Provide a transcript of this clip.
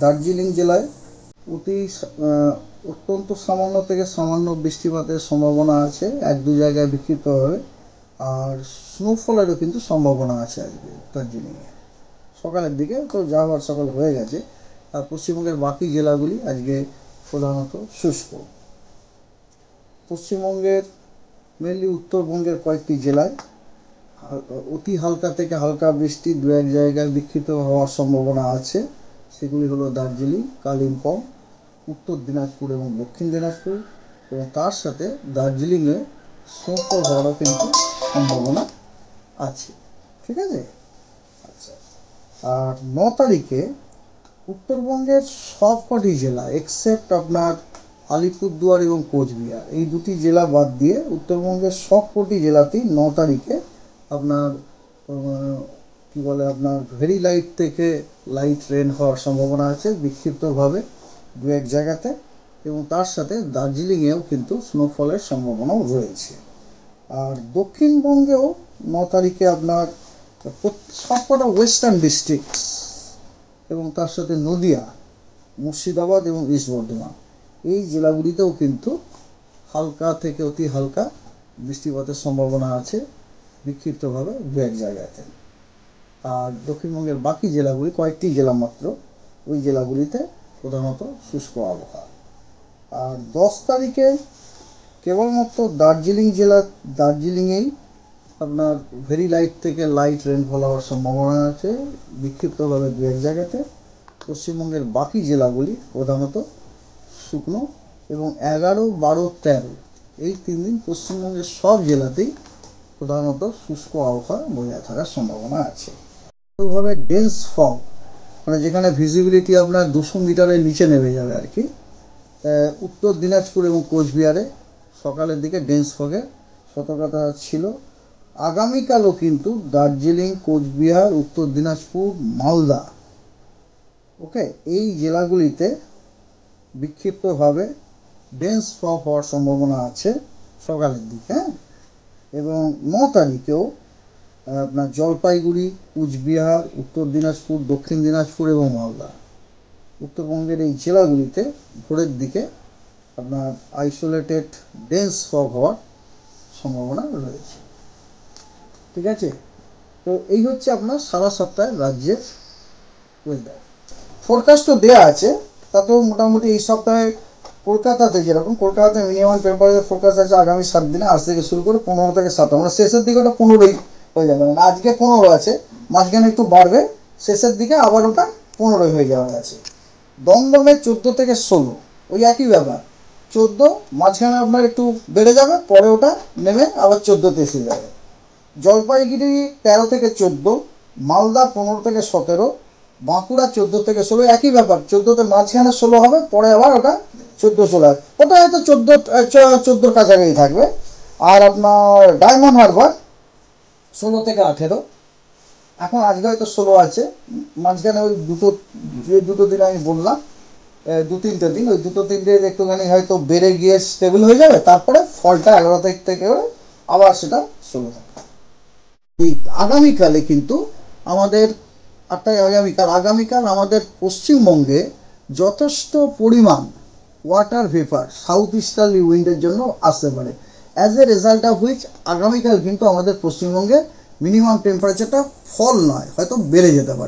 দার্জিলিং জেলায় অতি অত্যন্ত সামান্য থেকে সামান্য বৃষ্টিপাতের সম্ভাবনা আছে এক দু জায়গায় বিক্ষিপ্তভাবে। আর স্নোফলেরও কিন্তু সম্ভাবনা আছে আজকে দার্জিলিংয়ে সকালের দিকে, তো যাওয়ার সকাল হয়ে গেছে। আর পশ্চিমবঙ্গের বাকি জেলাগুলি আজকে প্রধানত শুষ্ক। পশ্চিমবঙ্গের মেনলি উত্তরবঙ্গের কয়েকটি জেলায় অতি হালকা থেকে হালকা বৃষ্টি দু এক জায়গায় বিক্ষিপ্ত হওয়ার সম্ভাবনা আছে। সেগুলি হলো দার্জিলিং, কালিম্পং, উত্তর দিনাজপুর এবং দক্ষিণ দিনাজপুর, এবং তার সাথে দার্জিলিংয়ে স্নোফল হওয়ারও কিন্তু সম্ভাবনা আছে। ঠিক আছে। আচ্ছা, আর 9 তারিখে উত্তরবঙ্গের সবকটি জেলা এক্সেপ্ট আপনার আলিপুরদুয়ার এবং কোচবিহার, এই দুটি জেলা বাদ দিয়ে উত্তরবঙ্গের সবকটি জেলাতেই 9 তারিখে আপনার কী বলে আপনার ভেরি লাইট থেকে লাইট রেন হওয়ার সম্ভাবনা আছে বিক্ষিপ্তভাবে দু এক জায়গাতে, এবং তার সাথে দার্জিলিংয়েও কিন্তু স্নোফলের সম্ভাবনাও রয়েছে। আর দক্ষিণবঙ্গেও 9 তারিখে আপনার সবকটা ওয়েস্টার্ন ডিস্ট্রিক্ট এবং তার সাথে নদিয়া, মুর্শিদাবাদ এবং ইস্ট বর্ধমান, এই জেলাগুলিতেও কিন্তু হালকা থেকে অতি হালকা বৃষ্টিপাতের সম্ভাবনা আছে বিক্ষিপ্তভাবে দু এক জায়গাতে। আর দক্ষিণবঙ্গের বাকি জেলাগুলি কয়েকটি জেলা মাত্র, ওই জেলাগুলিতে প্রধানত শুষ্ক আবহাওয়া। আর 10 তারিখে কেবলমাত্র দার্জিলিংয়েই আপনার ভেরি লাইট থেকে লাইট রেনফল হওয়ার সম্ভাবনা আছে বিক্ষিপ্তভাবে দু এক জায়গাতে। পশ্চিমবঙ্গের বাকি জেলাগুলি প্রধানত শুকনো, এবং 11, 12, 13 এই 3 দিন পশ্চিমবঙ্গের সব জেলাতেই প্রধানত শুষ্ক আবহাওয়া বজায় থাকার সম্ভাবনা আছে। ওইভাবে ডেন্স ফগ, মানে যেখানে ভিজিবিলিটি আপনার 200 মিটারের নিচে নেমে যাবে আর কি, উত্তর দিনাজপুর এবং কোচবিহারে সকালের দিকে ডেন্স ফগের সতর্কতা ছিল। আগামীকালও কিন্তু দার্জিলিং, কোচবিহার, উত্তর দিনাজপুর, মালদা, ওকে, এই জেলাগুলিতে বিক্ষিপ্তভাবে ডেন্স ফগ হওয়ার সম্ভাবনা আছে সকালের দিকে। এবং 9 তারিখেও আপনার জলপাইগুড়ি, কুচবিহার, উত্তর দিনাজপুর, দক্ষিণ দিনাজপুর এবং মালদা, উত্তরবঙ্গের এই জেলাগুলিতে ভোরের দিকে আপনার আইসোলেটেড ডেন্স ফগ হওয়ার সম্ভাবনা রয়েছে। ঠিক আছে। তো এই হচ্ছে আপনার সারা সপ্তাহে রাজ্যের ওয়েদার ফোরকাস্টও দেওয়া আছে। তাতেও মোটামুটি এই সপ্তাহে কলকাতাতে যেরকম, কলকাতাতে মিনিমাম টেম্পারেচার ফোরকাস্ট আছে আগামী 7 দিনে, আজ থেকে শুরু করে 15 থেকে 7, আমরা শেষের দিকে ওটা 15ই হয়ে যাবে। মানে আজকে 15 আছে, মাঝখানে একটু বাড়বে, শেষের দিকে আবার ওটা 15 হয়ে যাওয়ার আছে। দমদমে 14 থেকে 16, ওই একই ব্যাপার, 14 মাঝখানে আপনার একটু বেড়ে যাবে, পরে ওটা নেমে আবার 14তে এসে যাবে। জলপাইগুড়ি 13 থেকে 14, মালদা 15 থেকে 17, বাঁকুড়া 14 থেকে 16, একই ব্যাপার, 14তে মাঝখানে 16 হবে, পরে আবার ওটা 14 চলে আসবে, ওটা হয়তো 14 কাছাকাছি থাকবে। আর আপনার ডায়মন্ড হারবার 16 থেকে 18, এখন আজকে হয়তো 16 আছে, মাঝখানে ওই দুটো দিন আমি বললাম, 2-3টে দিন, ওই 2-3 দিন একটুখানি হয়তো বেড়ে গিয়ে স্টেবল হয়ে যাবে, তারপরে ফলটা 11 তারিখ থেকে আবার সেটা 16 থাকে। এই আগামীকালে কিন্তু আমাদের আগামীকাল আমাদের পশ্চিমবঙ্গে যথেষ্ট পরিমাণ ওয়াটার ভেপার সাউথ ইস্টার্লি উইন্ডের জন্য আসতে পারে। As a result of which আগামীকাল কিন্তু আমাদের পশ্চিমবঙ্গে মিনিমাম টেম্পারেচারটা ফল নয়, হয়তো বেড়ে যেতে পারে।